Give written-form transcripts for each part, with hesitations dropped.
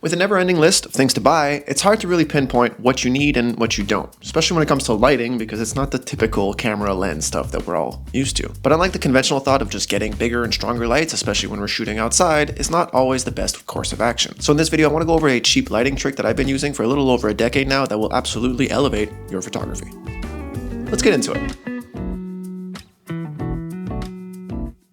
With a never-ending list of things to buy, it's hard to really pinpoint what you need and what you don't, especially when it comes to lighting because it's not the typical camera lens stuff that we're all used to. But unlike the conventional thought of just getting bigger and stronger lights, especially when we're shooting outside, is not always the best course of action. So in this video, I want to go over a cheap lighting trick that I've been using for a little over a decade now that will absolutely elevate your photography. Let's get into it.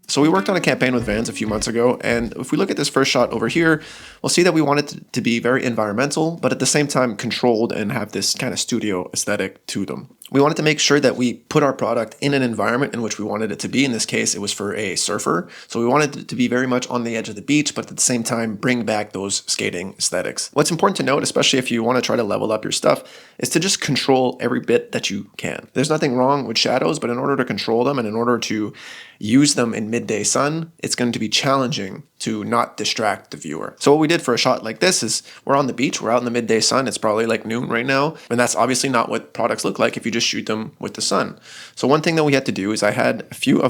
So we worked on a campaign with Vans a few months ago, and if we look at this first shot over here, we'll see that we want it to be very environmental, but at the same time controlled and have this kind of studio aesthetic to them. We wanted to make sure that we put our product in an environment in which we wanted it to be. In this case, it was for a surfer. So we wanted it to be very much on the edge of the beach, but at the same time, bring back those skating aesthetics. What's important to note, especially if you want to try to level up your stuff, is to just control every bit that you can. There's nothing wrong with shadows, but in order to control them and in order to use them in midday sun, it's going to be challenging to not distract the viewer. So what we did for a shot like this is we're on the beach, we're out in the midday sun, it's probably like noon right now, and that's obviously not what products look like if you just shoot them with the sun. So one thing that we had to do is I had a few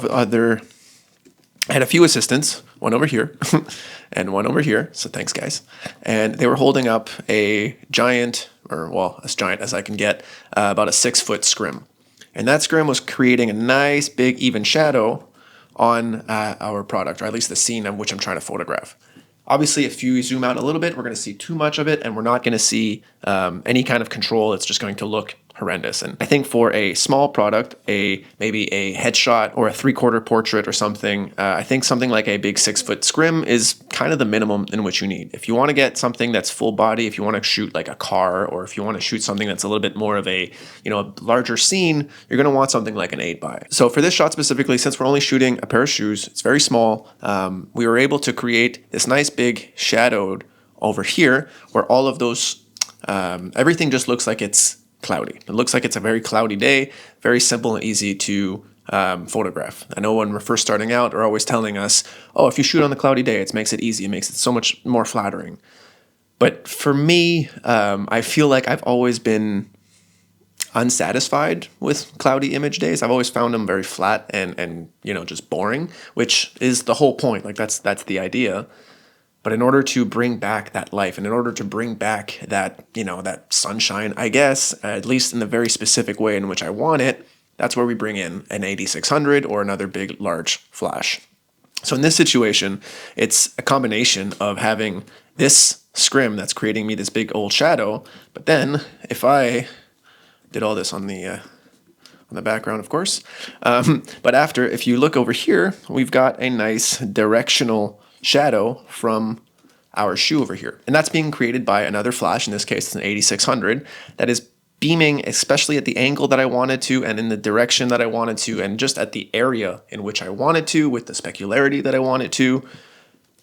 assistants, one over here and one over here, so thanks guys, and they were holding up a giant, or well, as giant as I can get, about a 6-foot scrim. And that scrim was creating a nice big even shadow on our product, or at least the scene of which I'm trying to photograph. Obviously, if you zoom out a little bit, we're going to see too much of it, and we're not going to see any kind of control. It's just going to look horrendous. And I think for a small product, maybe a headshot or a 3/4 portrait or something, I think something like a big 6-foot scrim is kind of the minimum in which you need. If you want to get something that's full body, if you want to shoot like a car, or if you want to shoot something that's a little bit more of a larger scene, you're going to want something like an 8x. So for this shot specifically, since we're only shooting a pair of shoes, it's very small, we were able to create this nice big shadowed over here where all of those, everything just looks like it's cloudy. It looks like it's a very cloudy day, very simple and easy to photograph. I know when we're first starting out, they're always telling us, oh, if you shoot on the cloudy day, it makes it easy. It makes it so much more flattering. But for me, I feel like I've always been unsatisfied with cloudy image days. I've always found them very flat and just boring, which is the whole point. Like that's the idea. But in order to bring back that life, and in order to bring back that, that sunshine, I guess, at least in the very specific way in which I want it, that's where we bring in an 8600 or another big, large flash. So in this situation, it's a combination of having this scrim that's creating me this big old shadow, but then if I did all this on the background, of course, but after, if you look over here, we've got a nice directional shadow from our shoe over here. And that's being created by another flash. In this case, it's an 8600 that is beaming, especially at the angle that I wanted to and in the direction that I wanted to and just at the area in which I wanted to with the specularity that I wanted to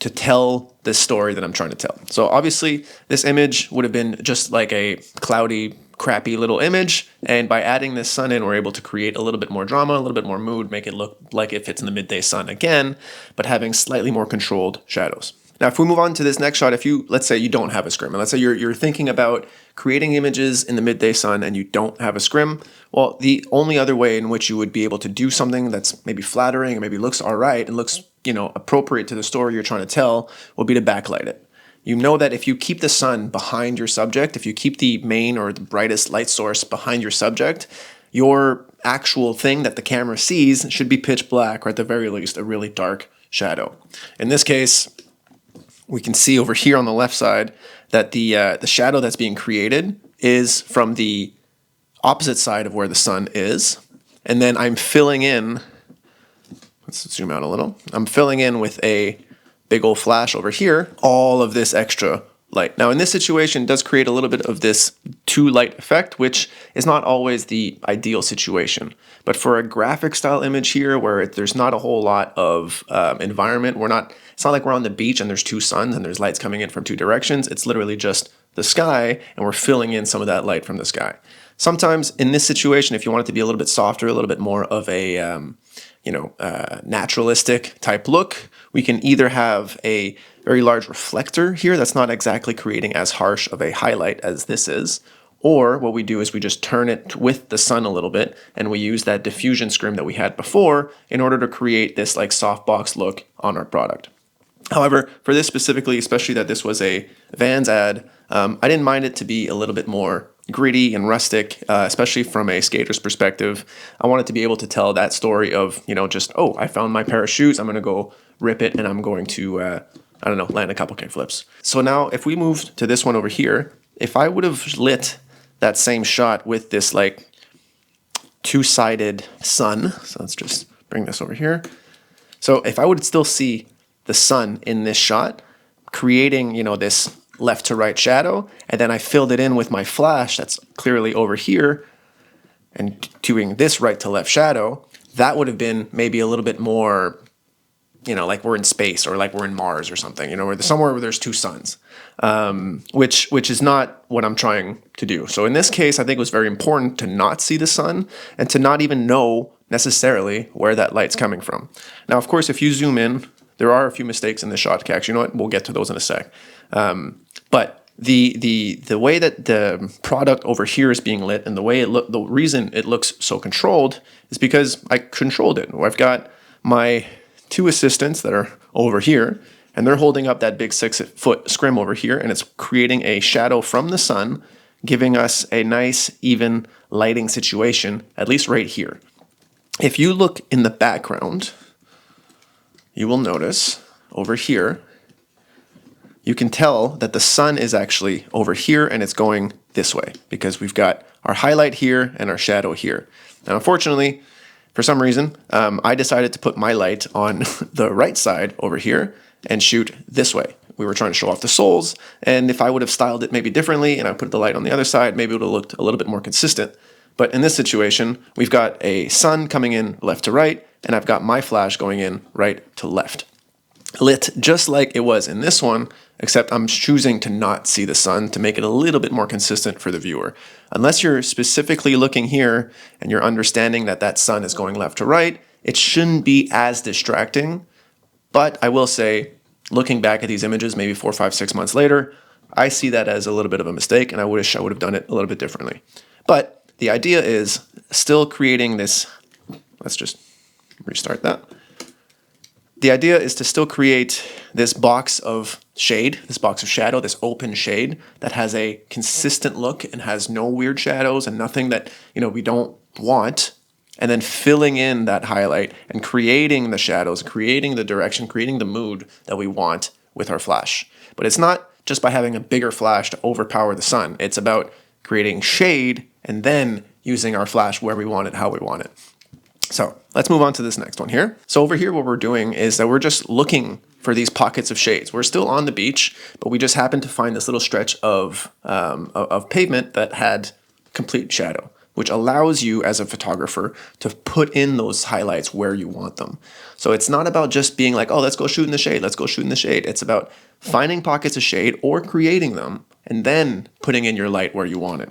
tell the story that I'm trying to tell. So obviously this image would have been just like a cloudy, crappy little image, and by adding this sun in, we're able to create a little bit more drama, a little bit more mood, make it look like it fits in the midday sun again, but having slightly more controlled shadows. Now, if we move on to this next shot, let's say you don't have a scrim, and let's say you're thinking about creating images in the midday sun and you don't have a scrim, well, the only other way in which you would be able to do something that's maybe flattering or maybe looks all right and looks, appropriate to the story you're trying to tell will be to backlight it. You know that if you keep the sun behind your subject, if you keep the main or the brightest light source behind your subject, your actual thing that the camera sees should be pitch black, or at the very least, a really dark shadow. In this case, we can see over here on the left side that the shadow that's being created is from the opposite side of where the sun is. And then I'm filling in, let's zoom out a little, I'm filling in with a big old flash over here, all of this extra light. Now in this situation, it does create a little bit of this too light effect, which is not always the ideal situation. But for a graphic style image here, where there's not a whole lot of environment, it's not like we're on the beach and there's two suns and there's lights coming in from two directions. It's literally just the sky, and we're filling in some of that light from the sky. Sometimes in this situation, if you want it to be a little bit softer, a little bit more of a naturalistic type look, we can either have a very large reflector here that's not exactly creating as harsh of a highlight as this is, or what we do is we just turn it with the sun a little bit and we use that diffusion scrim that we had before in order to create this like softbox look on our product. However, for this specifically, especially that this was a Vans ad, I didn't mind it to be a little bit more gritty and rustic, especially from a skater's perspective. I wanted to be able to tell that story of, just, oh, I found my pair of shoes, I'm going to go rip it, and I'm going to, land a couple kickflips. So now if we move to this one over here, if I would have lit that same shot with this like two-sided sun, so let's just bring this over here. So if I would still see the sun in this shot, creating, this left to right shadow, and then I filled it in with my flash that's clearly over here and doing this right to left shadow, that would have been maybe a little bit more, like we're in space or like we're in Mars or something, where there's somewhere where there's two suns, which is not what I'm trying to do. So in this case, I think it was very important to not see the sun and to not even know necessarily where that light's coming from. Now, of course, if you zoom in, there are a few mistakes in the shot catch. You know what? We'll get to those in a sec. But the way that the product over here is being lit and the reason it looks so controlled is because I controlled it. I've got my two assistants that are over here, and they're holding up that big 6-foot scrim over here, and it's creating a shadow from the sun, giving us a nice, even lighting situation, at least right here. If you look in the background, you will notice over here, you can tell that the sun is actually over here and it's going this way because we've got our highlight here and our shadow here. Now, unfortunately, for some reason, I decided to put my light on the right side over here and shoot this way. We were trying to show off the soles, and if I would have styled it maybe differently and I put the light on the other side, maybe it would have looked a little bit more consistent. But in this situation, we've got a sun coming in left to right, and I've got my flash going in right to left. Lit just like it was in this one, except I'm choosing to not see the sun to make it a little bit more consistent for the viewer. Unless you're specifically looking here and you're understanding that that sun is going left to right, it shouldn't be as distracting. But I will say, looking back at these images, maybe 4, 5, 6 months later, I see that as a little bit of a mistake, and I wish I would have done it a little bit differently. But the idea is still creating this, let's just restart that. The idea is to still create this box of shade, this box of shadow, this open shade that has a consistent look and has no weird shadows and nothing that, we don't want, and then filling in that highlight and creating the shadows, creating the direction, creating the mood that we want with our flash. But it's not just by having a bigger flash to overpower the sun. It's about creating shade and then using our flash where we want it, how we want it. So let's move on to this next one here. So over here, what we're doing is that we're just looking for these pockets of shades. We're still on the beach, but we just happened to find this little stretch of pavement that had complete shadow, which allows you as a photographer to put in those highlights where you want them. So it's not about just being like, oh, let's go shoot in the shade. Let's go shoot in the shade. It's about finding pockets of shade or creating them and then putting in your light where you want it.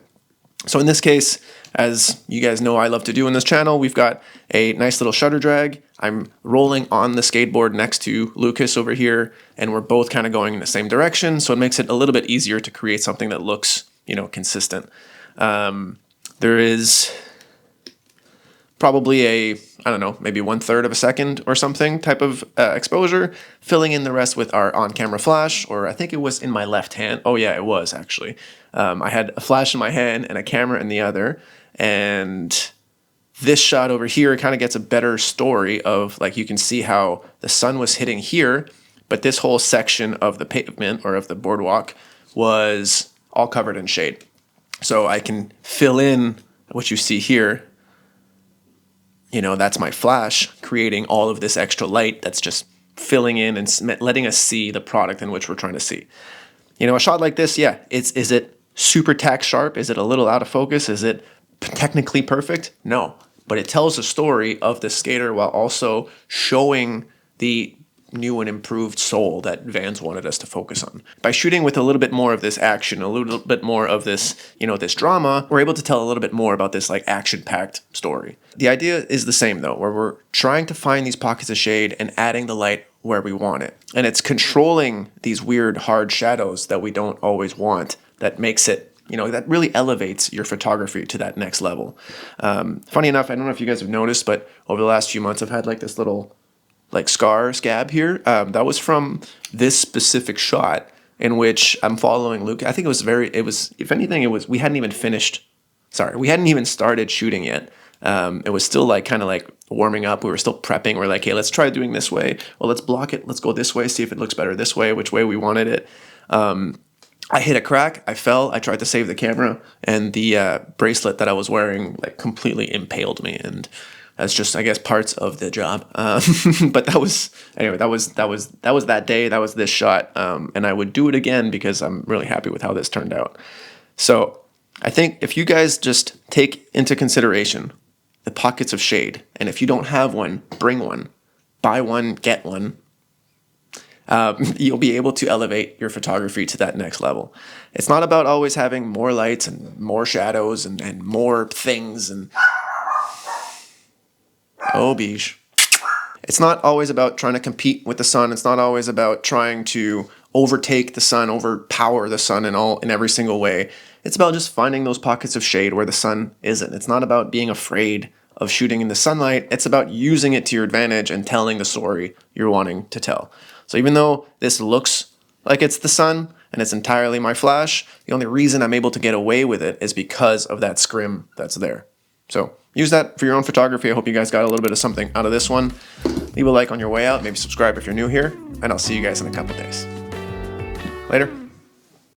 So in this case, as you guys know I love to do in this channel, we've got a nice little shutter drag. I'm rolling on the skateboard next to Lucas over here, and we're both kind of going in the same direction, so it makes it a little bit easier to create something that looks, consistent. There is probably maybe 1/3 of a second or something type of exposure, filling in the rest with our on-camera flash, or I think it was in my left hand. Oh yeah, it was actually. I had a flash in my hand and a camera in the other, and this shot over here kind of gets a better story of, like, you can see how the sun was hitting here, but this whole section of the pavement or of the boardwalk was all covered in shade. So I can fill in what you see here. That's my flash creating all of this extra light that's just filling in and letting us see the product in which we're trying to see. A shot like this, yeah, is it super tack sharp? Is it a little out of focus? Is it technically perfect? No, but it tells the story of the skater while also showing the new and improved soul that Vans wanted us to focus on. By shooting with a little bit more of this action, a little bit more of this, this drama, we're able to tell a little bit more about this like action-packed story. The idea is the same though, where we're trying to find these pockets of shade and adding the light where we want it. And it's controlling these weird hard shadows that we don't always want that makes it, that really elevates your photography to that next level. Funny enough, I don't know if you guys have noticed, but over the last few months, I've had like this little like scar scab here, that was from this specific shot in which I'm following Luke. I think it was, if anything, we hadn't even started shooting yet. It was still like kind of like warming up. We were still prepping. We're like, hey, let's try doing this way. Well, let's block it. Let's go this way, see if it looks better this way, which way we wanted it. I hit a crack. I fell. I tried to save the camera, and the bracelet that I was wearing like completely impaled me. And that's just, I guess, parts of the job. But that was that day. That was this shot, and I would do it again because I'm really happy with how this turned out. So I think if you guys just take into consideration the pockets of shade, and if you don't have one, bring one, buy one, get one. You'll be able to elevate your photography to that next level. It's not about always having more lights and more shadows and more things and oh beesh. It's not always about trying to compete with the sun. It's not always about trying to overtake the sun, overpower the sun in every single way. It's about just finding those pockets of shade where the sun isn't. It's not about being afraid of shooting in the sunlight. It's about using it to your advantage and telling the story you're wanting to tell. So even though this looks like it's the sun and it's entirely my flash, the only reason I'm able to get away with it is because of that scrim that's there. So use that for your own photography. I hope you guys got a little bit of something out of this one. Leave a like on your way out, maybe subscribe if you're new here, and I'll see you guys in a couple days. Later.